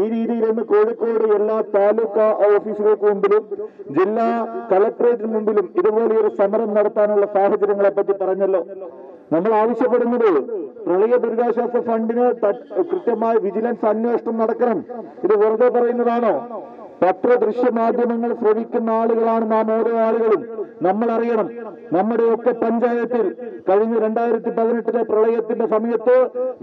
ഈ രീതിയിൽ ഇന്ന് കോഴിക്കോട് എല്ലാ താലൂക്ക് ഓഫീസുകൾക്ക് മുമ്പിലും ജില്ലാ കളക്ടറേറ്റിന് മുമ്പിലും ഇതുപോലെയൊരു സമരം നടത്താനുള്ള സാഹചര്യങ്ങളെ പറ്റി പറഞ്ഞല്ലോ. നമ്മൾ ആവശ്യപ്പെടുന്നത് പ്രളയ ദുരിതാശ്വാസ ഫണ്ടിന് കൃത്യമായ വിജിലൻസ് അന്വേഷണം നടക്കണം. ഇത് വെറുതെ പറയുന്നതാണോ? പത്രദൃശ്യ മാധ്യമങ്ങൾ ശ്രവിക്കുന്ന ആളുകളാണ് നാം ഓരോ ആളുകളും. നമ്മൾ അറിയണം, നമ്മുടെയൊക്കെ പഞ്ചായത്തിൽ കഴിഞ്ഞ 2018 പ്രളയത്തിന്റെ സമയത്ത്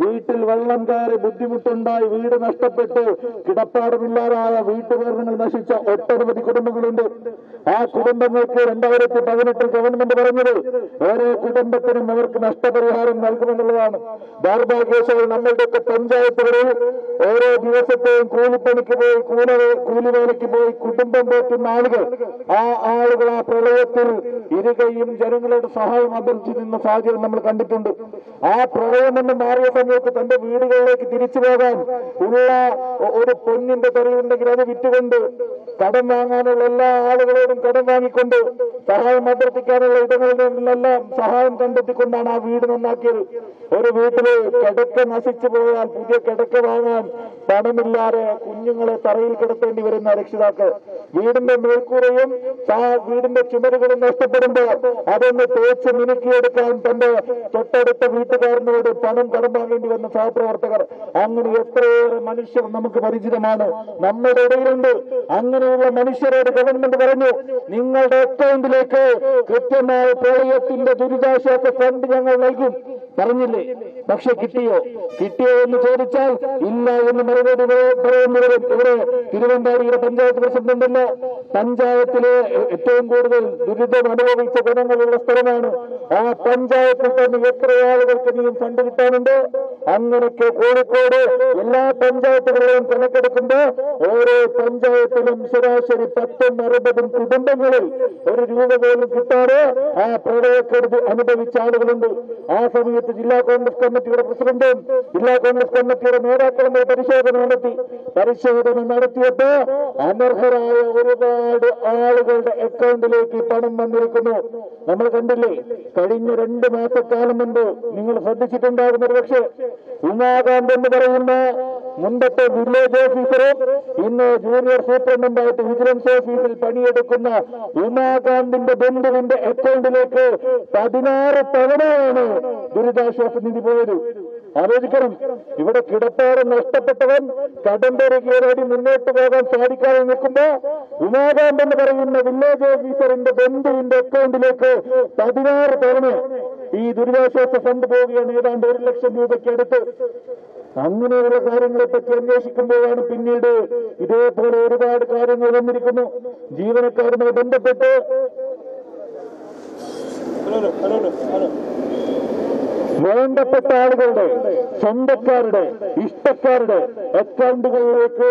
വീട്ടിൽ വെള്ളം കയറി ബുദ്ധിമുട്ടുണ്ടായി വീട് നഷ്ടപ്പെട്ട് കിടപ്പാടമില്ലാതായ വീട്ടുപകരണങ്ങൾ നശിച്ച ഒട്ടനവധി കുടുംബങ്ങളുണ്ട്. ആ കുടുംബങ്ങൾക്ക് 2018 ഗവൺമെന്റ് പറഞ്ഞത് ഓരോ കുടുംബത്തിനും അവർക്ക് നഷ്ടപരിഹാരം നൽകുമെന്നുള്ളതാണ്. ദൗർഭാഗ്യവശാൽ നമ്മളുടെയൊക്കെ പഞ്ചായത്തുകളിൽ ഓരോ ദിവസത്തെയും കൂലിപ്പണിക്ക് പോയി കൂലിവേലയ്ക്ക് പോയി കുടുംബം പോറ്റുന്ന ആളുകൾ, ആ ആളുകൾ ആ പ്രളയത്തിൽ ഇരുകയും ജനങ്ങളുടെ സഹായം അഭ്യർത്ഥിച്ചു നിന്ന സാഹചര്യം നമ്മൾ കണ്ടിട്ടുണ്ട്. ആ പ്രളയം എന്ന് മാറിയ സമയത്ത് തന്റെ വീടുകളിലേക്ക് തിരിച്ചു പോകാൻ ഉള്ള ഒരു പൊന്നിന്റെ തെറിവുണ്ടെങ്കിൽ അത് വിറ്റുകൊണ്ട് കടം വാങ്ങാനുള്ള എല്ലാ ആളുകളോടും കടം വാങ്ങിക്കൊണ്ട് സഹായം അഭ്യർത്ഥിക്കാനുള്ള ഇടങ്ങളിൽ നിന്നെല്ലാം സഹായം കണ്ടെത്തിക്കൊണ്ടാണ് ആ വീട് നന്നാക്കിയത്. ഒരു വീട്ടില് കിടക്ക നശിച്ചു പോയാൽ പുതിയ കിടക്ക വാങ്ങാൻ പണമില്ലാതെ കുഞ്ഞുങ്ങളെ തറയിൽ കിടത്തേണ്ടി വരുന്ന രക്ഷിതാക്കൾ, വീടിന്റെ മേൽക്കൂരയും വീടിന്റെ ചുമരുകളും നഷ്ടപ്പെടുമ്പോൾ അതൊന്ന് തേച്ച് മിനുക്കിയെടുക്കാൻ തന്റെ തൊട്ടടുത്ത വീട്ടുകാരനോട് പണം കടം വാങ്ങേണ്ടി വന്ന സഹപ്രവർത്തകർ, അങ്ങനെ എത്രയേറെ മനുഷ്യർ നമുക്ക് പരിചിതമാണ്, നമ്മുടെ ഇടയിലുണ്ട്. അങ്ങനെയുള്ള മനുഷ്യരോട് ഗവൺമെന്റ് പറഞ്ഞു, നിങ്ങളുടെ അക്കൗണ്ടിലേക്ക് കൃത്യമായ പ്രളയത്തിന്റെ ദുരിതാശ്വാസ ഫണ്ട് ഞങ്ങൾ നൽകും. പറഞ്ഞില്ലേ? പക്ഷെ കിട്ടിയോ എന്ന് ചോദിച്ചാൽ ഇല്ല എന്ന് മറുപടി പറയുന്നവരും ഇവിടെ തിരുവമ്പാടിയുടെ പഞ്ചായത്ത് പ്രസിഡന്റല്ല. പഞ്ചായത്തിലെ ഏറ്റവും കൂടുതൽ ദുരിതം അനുഭവിച്ച ഗുണങ്ങളുള്ള സ്ഥലമാണ്. ആ പഞ്ചായത്തിൽ തന്നെ എത്ര ആളുകൾക്ക് ഇനിയും ഫണ്ട് കിട്ടാനുണ്ട്? അങ്ങനെയൊക്കെ കോഴിക്കോട് എല്ലാ പഞ്ചായത്തുകളിലും കണക്കെടുക്കുമ്പോൾ ഓരോ പഞ്ചായത്തിലും ശരാശരി 10-60 കുടുംബങ്ങളിൽ ഒരു രൂപ പോലും കിട്ടാതെ ആ പ്രളയക്കെടുതി അനുഭവിച്ച ആളുകളുണ്ട്. ആ സമയത്ത് ജില്ലാ കോൺഗ്രസ് കമ്മിറ്റിയുടെ പ്രസിഡന്റും ജില്ലാ കോൺഗ്രസ് കമ്മിറ്റിയുടെ നേതാക്കളും പരിശോധന നടത്തിയപ്പോ അനർഹരായ ഒരുപാട് ആളുകളുടെ അക്കൗണ്ടിലേക്ക് പണം വന്നിരിക്കുന്നു. നമ്മൾ കണ്ടില്ലേ? കഴിഞ്ഞ 2 മാസക്കാലം മുമ്പ് നിങ്ങൾ ശ്രദ്ധിച്ചിട്ടുണ്ടാകുന്ന ഒരു പക്ഷേ ഉമാകാന്ത് എന്ന് പറയുന്ന മുമ്പത്തെ വില്ലേജ് ഓഫീസറും ഇന്ന് ജൂനിയർ സൂപ്രണ്ടായിട്ട് വിജിലൻസ് ഓഫീസിൽ പണിയെടുക്കുന്ന ഉമാകാന്തിന്റെ ബന്ധുവിന്റെ അക്കൗണ്ടിലേക്ക് 16 തവണയാണ് ദുരിതാശ്വാസ നിധി പോയത്. ആലോചിക്കണം, ഇവിടെ കിടപ്പാടം നഷ്ടപ്പെട്ടവൻ കടമ്പേറിയടി മുന്നോട്ട് പോകാൻ സാധിക്കാതെ നിൽക്കുമ്പോ ഉമാകാന്ത് എന്ന് പറയുന്ന വില്ലേജ് ഓഫീസറിന്റെ ബന്ധുവിന്റെ അക്കൗണ്ടിലേക്ക് 16 തവണ ഈ ദുരിതാശ്വാസ ഫണ്ട് പോവുകയാണ്. ഏതാണ്ട് 1 ലക്ഷം രൂപയ്ക്ക് അടുത്ത്. അങ്ങനെയുള്ള കാര്യങ്ങളെ പറ്റി അന്വേഷിക്കുമ്പോഴാണ് പിന്നീട് ഇതേപോലെ ഒരുപാട് കാര്യങ്ങൾ വന്നിരിക്കുന്നു. ജീവനക്കാരുമായി ബന്ധപ്പെട്ട് വേണ്ടപ്പെട്ട ആളുകളുടെ സ്വന്തക്കാരുടെ ഇഷ്ടക്കാരുടെ അക്കൗണ്ടുകളിലേക്ക്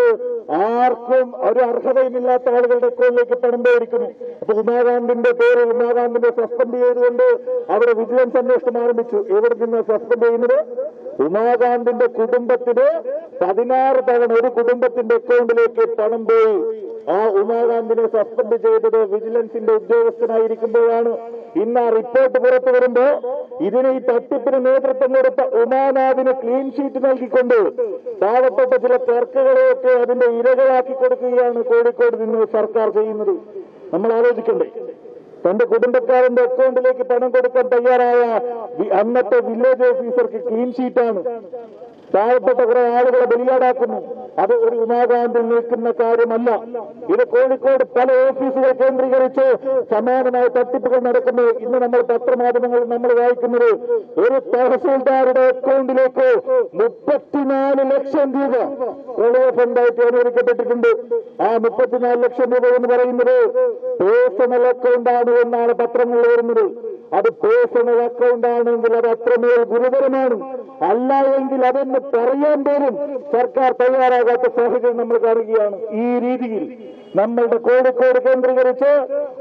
ആർക്കും ഒരു അർഹതയുമില്ലാത്ത ആളുകളുടെ അക്കൗണ്ടിലേക്ക് പണം പോയിരിക്കുന്നു. അപ്പൊ ഉമാകാന്തിന്റെ പേര് ഉമാകാന്തിന്റെ സസ്പെൻഡ് ചെയ്തുകൊണ്ട് അവിടെ വിജിലൻസ് അന്വേഷണം ആരംഭിച്ചു. എവിടെ നിന്ന് സസ്പെൻഡ് ചെയ്യുന്നത്? ഉമാകാന്തിന്റെ കുടുംബത്തിന് 16 തവണ ഒരു കുടുംബത്തിന്റെ അക്കൗണ്ടിലേക്ക് പണം പോയി. ആ ഉമാകാന്തിനെ സസ്പെൻഡ് ചെയ്തത് വിജിലൻസിന്റെ ഉദ്യോഗസ്ഥനായിരിക്കുമ്പോഴാണ്. ഇന്ന് ആ റിപ്പോർട്ട് പുറത്തു വരുമ്പോ ഇതിന് ഈ തട്ടിപ്പിന് നേതൃത്വം കൊടുത്ത ഉമാനാഥിന് ക്ലീൻ ഷീറ്റ് നൽകിക്കൊണ്ട് പാവപ്പെട്ട ചില ക്ലർക്കുകളെയൊക്കെ അതിന്റെ ഇരകളാക്കി കൊടുക്കുകയാണ് കോഴിക്കോട് നിന്ന് സർക്കാർ ചെയ്യുന്നത്. നമ്മൾ ആലോചിക്കണ്ടേ? തന്റെ കുടുംബക്കാരന്റെ അക്കൗണ്ടിലേക്ക് പണം കൊടുക്കാൻ തയ്യാറായ അന്നത്തെ വില്ലേജ് ഓഫീസർക്ക് ക്ലീൻ ഷീറ്റാണ്. പാവപ്പെട്ട കുറെ ആളുകളെ ബലിയാടാക്കുന്നു. അത് ഒരു ഉമാകാന്തിൽ നിൽക്കുന്ന കാര്യമല്ല. ഇത് കോഴിക്കോട് പല ഓഫീസുകൾ കേന്ദ്രീകരിച്ച് സമാനമായ തട്ടിപ്പുകൾ നടക്കുന്നു. ഇന്ന് നമ്മൾ പത്രമാധ്യമങ്ങളിൽ നമ്മൾ വായിക്കുന്നത് ഒരു തഹസീൽദാരുടെ അക്കൗണ്ടിലേക്ക് 34 ലക്ഷം രൂപ പ്രളയ ഫണ്ടായിട്ട് അനുവദിക്കപ്പെട്ടിട്ടുണ്ട്. ആ 34 ലക്ഷം രൂപ എന്ന് പറയുന്നത് പേഴ്സണൽ അക്കൗണ്ടാണ് എന്നാണ് പത്രങ്ങളിൽ വരുന്നത്. അത് പേഴ്സണൽ അക്കൗണ്ട് ആണെങ്കിൽ അത് അത്രമേൽ ഗുരുതരമാണ്. അല്ല എങ്കിൽ അതൊന്ന് പറയാൻ പോലും സർക്കാർ തയ്യാറാകാത്ത സാഹചര്യം നമ്മൾ കാണുകയാണ്. ഈ രീതിയിൽ നമ്മളുടെ കോഴിക്കോട് കേന്ദ്രീകരിച്ച്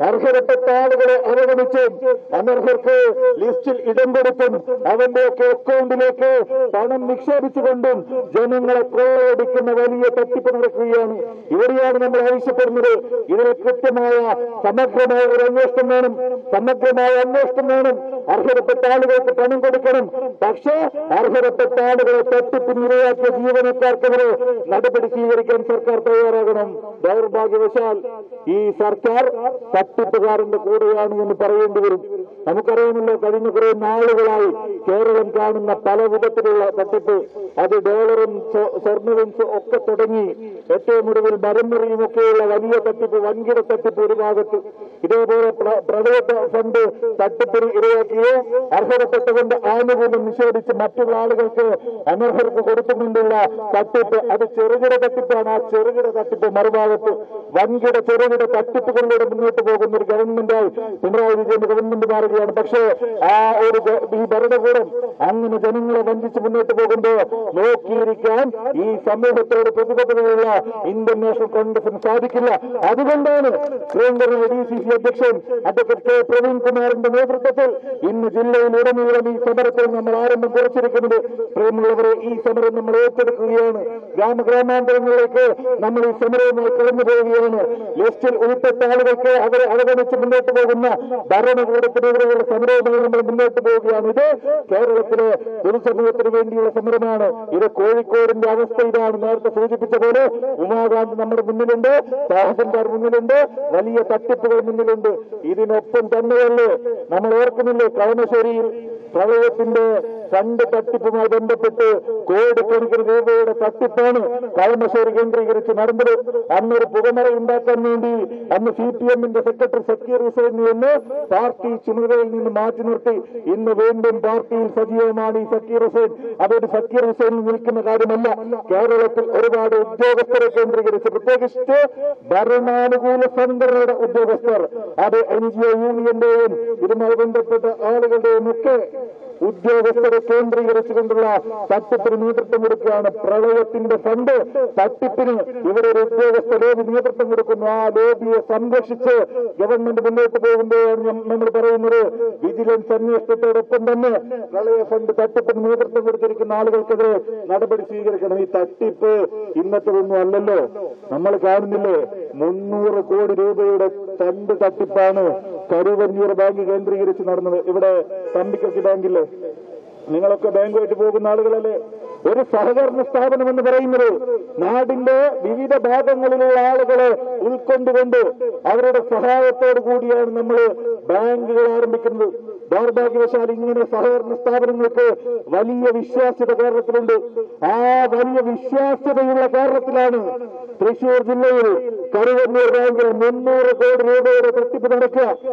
അർഹതപ്പെട്ട ആളുകളെ അവഗണിച്ചും അനർഹർക്ക് ലിസ്റ്റിൽ ഇടം കൊടുത്തും അവന്റെയൊക്കെ അക്കൗണ്ടിലേക്ക് പണം നിക്ഷേപിച്ചുകൊണ്ടും ജനങ്ങളെ കൊള്ളയടിക്കുന്ന വലിയ തട്ടിപ്പ് നടക്കുകയാണ്. ഇവിടെയാണ് നമ്മൾ ആവശ്യപ്പെടുന്നത്. ഇതിന് കൃത്യമായ സമഗ്രമായ ഒരു അന്വേഷണം വേണം. അർഹതപ്പെട്ട ആളുകൾക്ക് പണം കൊടുക്കണം. പക്ഷേ അർഹതപ്പെട്ട ആളുകളെ തട്ടിപ്പിനിരയാക്കിയ ജീവനക്കാർക്കെതിരെ നടപടി സ്വീകരിക്കാൻ സർക്കാർ തയ്യാറാകണം. ദൗർഭാഗ്യവശാൽ ഈ സർക്കാർ തട്ടിപ്പുകാരന്റെ കൂടെയാണ് എന്ന് പറയേണ്ടി വരും. നമുക്കറിയാമല്ലോ, കഴിഞ്ഞ കുറെ നാളുകളായി കേരളം കാണുന്ന പല വിധത്തിലുള്ള തട്ടിപ്പ്. അത് ഡോളറും സ്വർണവും ഒക്കെ തുടങ്ങി ഏറ്റവും ഒടുവിൽ മരമുറിയും ഒക്കെയുള്ള വലിയ തട്ടിപ്പ്, വൻകിട തട്ടിപ്പ് ഒരു ഭാഗത്ത്. ഇതേപോലെ പ്രളയ ഫണ്ട് തട്ടിപ്പിന് ഇരയാക്കിയോ അർഹതപ്പെട്ടവന്റെ ആനുകൂല്യം നിഷേധിച്ച് മറ്റുള്ള ആളുകൾക്ക് അനർഹർക്ക് കൊടുത്തുകൊണ്ടുള്ള തട്ടിപ്പ്, അത് ചെറുകിട തട്ടിപ്പാണ്. ആ ചെറുകിട തട്ടിപ്പ് മറുഭാഗത്ത് വൻകിട ചെറുകിട തട്ടിപ്പുകളിലൂടെ മുന്നോട്ട് പോകുന്ന ഒരു ഗവൺമെന്റായി പിണറായി വിജയന്റെ ഗവൺമെന്റ് മാറുകയാണ്. പക്ഷേ ഈ ഭരണകൂടം അങ്ങനെ ജനങ്ങളെ വഞ്ചിച്ച് മുന്നോട്ട് പോകുമ്പോൾ നോക്കിയിരിക്കാൻ ഈ സമൂഹത്തോട് പ്രതിബദ്ധതയുള്ള ഇന്ത്യൻ നാഷണൽ കോൺഗ്രസിന് സാധിക്കില്ല. അതുകൊണ്ടാണ് ശ്രീലങ്കൻ DCC അധ്യക്ഷൻ അഡ്വക്കേറ്റ് കെ പ്രവീൺകുമാറിന്റെ നേതൃത്വത്തിൽ ഇന്ന് ജില്ലയിലുടനീളം ഈ സമരത്തിൽ നമ്മൾ ആരംഭം കുറിച്ചിരിക്കുന്നത്. പ്രിയമുള്ളവരെ, ഈ സമരം നമ്മൾ ഏറ്റെടുക്കുകയാണ്. ഗ്രാമാന്തരങ്ങളിലേക്ക് നമ്മൾ ഈ സമരവുമായി കടന്നു പോവുകയാണ്. ലിസ്റ്റിൽ ഉൾപ്പെട്ട ആളുകൾക്ക് അവരെ അവഗണിച്ച് മുന്നോട്ട് പോകുന്ന ഭരണകൂടത്തിനെതിരെയുള്ള സമരവുമായി നമ്മൾ മുന്നോട്ട് പോവുകയാണ്. ഇത് കേരളത്തിലെ പൊതുസമൂഹത്തിന് വേണ്ടിയുള്ള സമരമാണ്. ഇത് കോഴിക്കോടിന്റെ അവസ്ഥ ഇതാണ്. നേരത്തെ സൂചിപ്പിച്ച പോലെ ഉമാകാന്ത് നമ്മുടെ മുന്നിലുണ്ട്, തഹസിൽദാർ മുന്നിലുണ്ട്, വലിയ തട്ടിപ്പുകൾ മുന്നിലുണ്ട്. ഇതിനൊപ്പം തന്നെയല്ലേ നമ്മൾ ഓർക്കുന്നില്ലേ, കളമശ്ശേരിയിൽ പ്രളയത്തിന്റെ ഫണ്ട് തട്ടിപ്പുമായി ബന്ധപ്പെട്ട് കോടിക്കണക്കിന് രൂപയുടെ തട്ടിപ്പാണ് കളമശ്ശേരി കേന്ദ്രീകരിച്ച് നടന്നത്. അന്നൊരു പുകമറ ഉണ്ടാക്കാൻ വേണ്ടി അന്ന് CPM-ന്റെ സെക്രട്ടറി സക്കീർ ഹുസൈനെ എന്ന് പാർട്ടി ചുമതലയിൽ നിന്ന് മാറ്റി നിർത്തി. ഇന്ന് വീണ്ടും പാർട്ടിയിൽ സജീവമാണ് ഈ സക്കീർ ഹുസൈൻ. അതൊരു സക്കീർ ഹുസൈനിൽ നിൽക്കുന്ന കാര്യമല്ല. കേരളത്തിൽ ഒരുപാട് ഉദ്യോഗസ്ഥരെ കേന്ദ്രീകരിച്ച്, പ്രത്യേകിച്ച് ഭരണാനുകൂല സംഘടനയുടെ ഉദ്യോഗസ്ഥർ, അത് NGO യൂണിയന്റെയും ഇതുമായി ബന്ധപ്പെട്ട ആളുകളുടെയും ഒക്കെ ഉദ്യോഗസ്ഥരെ കേന്ദ്രീകരിച്ചുകൊണ്ടുള്ള തട്ടിപ്പിന് നേതൃത്വം കൊടുക്കുകയാണ്. പ്രളയത്തിന്റെ ഫണ്ട് തട്ടിപ്പിന് ഇവിടെ ഒരു ഉദ്യോഗസ്ഥ ലോബി നേതൃത്വം കൊടുക്കുന്നു. ആ ലോബിയെ സംരക്ഷിച്ച് ഗവൺമെന്റ് മുന്നോട്ട് പോകുമ്പോഴാണ് നമ്മൾ പറയുന്നത് വിജിലൻസ് അന്വേഷണത്തോടൊപ്പം തന്നെ പ്രളയ ഫണ്ട് തട്ടിപ്പിന് നേതൃത്വം കൊടുത്തിരിക്കുന്ന ആളുകൾക്കെതിരെ നടപടി സ്വീകരിക്കണം. ഈ തട്ടിപ്പ് ഇന്നത്തതൊന്നും അല്ലല്ലോ. നമ്മൾ കാണുന്നില്ലേ, 300 കോടി രൂപയുടെ ഫണ്ട് തട്ടിപ്പാണ് കരുവന്നൂർ ബാങ്ക് കേന്ദ്രീകരിച്ച് നടന്നത്. ഇവിടെ തമ്പിക്കത്തി ബാങ്കില്ലേ, നിങ്ങളൊക്കെ ബാങ്കുമായിട്ട് പോകുന്ന ആളുകളല്ലേ. ഒരു സഹകരണ സ്ഥാപനം എന്ന് പറയുന്നത് നാടിന്റെ വിവിധ ഭാഗങ്ങളിലുള്ള ആളുകളെ ഉൾക്കൊണ്ടുകൊണ്ട് അവരുടെ സഹായത്തോടു കൂടിയാണ് നമ്മൾ ബാങ്കുകൾ ആരംഭിക്കുന്നത്. ദൗർഭാഗ്യവശാൽ ഇങ്ങനെ സഹകരണ സ്ഥാപനങ്ങൾക്ക് വലിയ വിശ്വാസ്യത കേരളത്തിലുണ്ട്. ആ വലിയ വിശ്വാസ്യതയുള്ള കേരളത്തിലാണ് തൃശൂർ ജില്ലയിൽ കരുവന്നൂർ ബാങ്കിൽ 300 കോടി രൂപയുടെ തട്ടിപ്പ് നടക്കുക.